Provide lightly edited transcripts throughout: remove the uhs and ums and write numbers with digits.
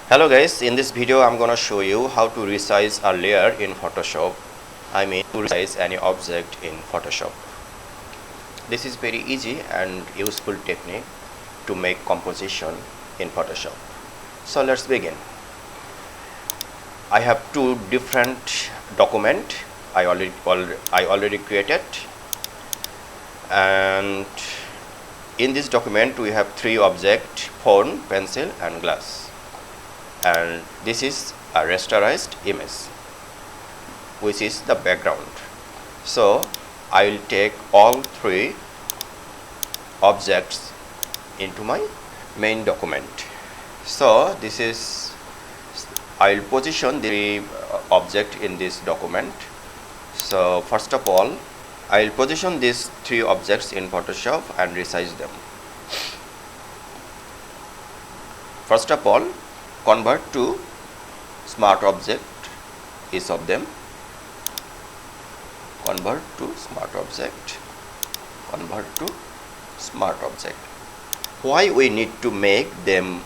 Hello guys, in this video I'm gonna show you how to resize a layer in Photoshop. I mean to resize any object in Photoshop. This is very easy and useful technique to make composition in Photoshop. So let's begin. I have two different documents I already created, and in this document we have three objects: phone, pencil and glass. And this is a rasterized image, which is the background. So I will take all three objects into my main document. So this is, I will position the object in this document. So first of all, I will position these three objects in Photoshop and resize them. First of all, convert to smart object, each of them. Convert to smart object, convert to smart object. Why we need to make them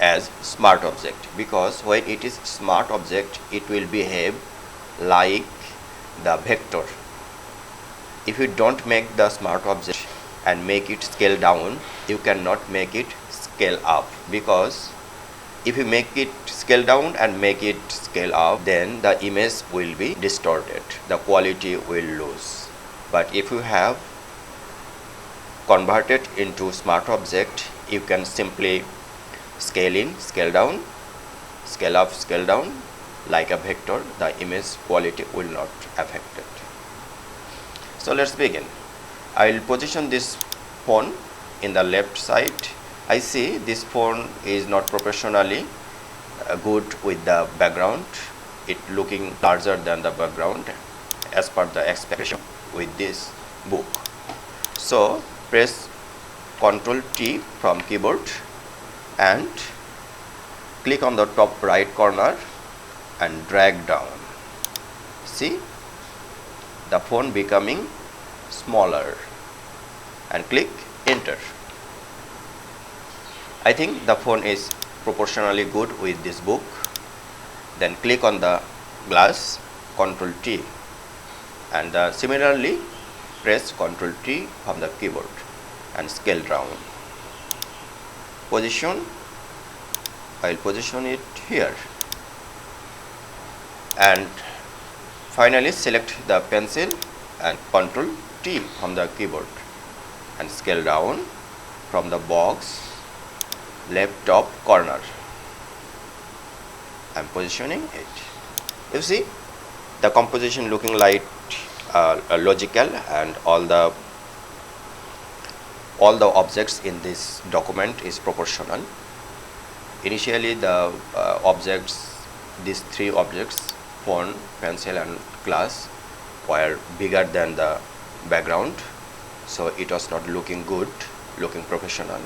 as smart object? Because when it is smart object, it will behave like the vector. If you don't make the smart object and make it scale down, you cannot make it scale up, because if you make it scale down and make it scale up, then the image will be distorted, the quality will lose. But if you have converted into smart object, you can simply scale in, scale down, scale up, scale down like a vector. The image quality will not affect it. So let's begin. I will position this phone in the left side. I see this phone is not proportionally good with the background. It looking larger than the background as per the expectation with this book. So press Ctrl T from keyboard and click on the top right corner and drag down. See the phone becoming smaller, and click enter. I think the phone is proportionally good with this book. Then click on the glass, Ctrl T, and similarly press Ctrl T from the keyboard and scale down. Position, I will position it here, and finally select the pencil and Ctrl T from the keyboard and scale down from the box left top corner. I am positioning it. You see the composition looking like logical, and all the objects in this document is proportional. Initially the these three objects, phone, pencil and glass, were bigger than the background, so it was not looking good, looking professional.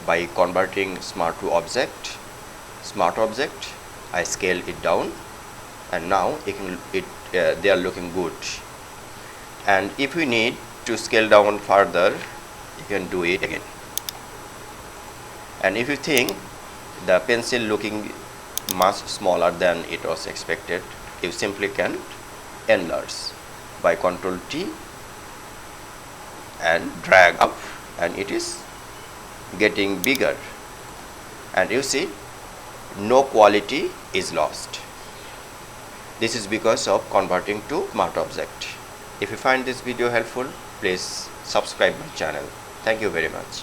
By converting smart to smart object, I scale it down, and now they are looking good. And if we need to scale down further, you can do it again. And if you think the pencil looking much smaller than it was expected, you simply can enlarge by Ctrl T and drag up, and it is getting bigger, and you see no quality is lost. This is because of converting to smart object. If you find this video helpful, please subscribe my channel. Thank you very much.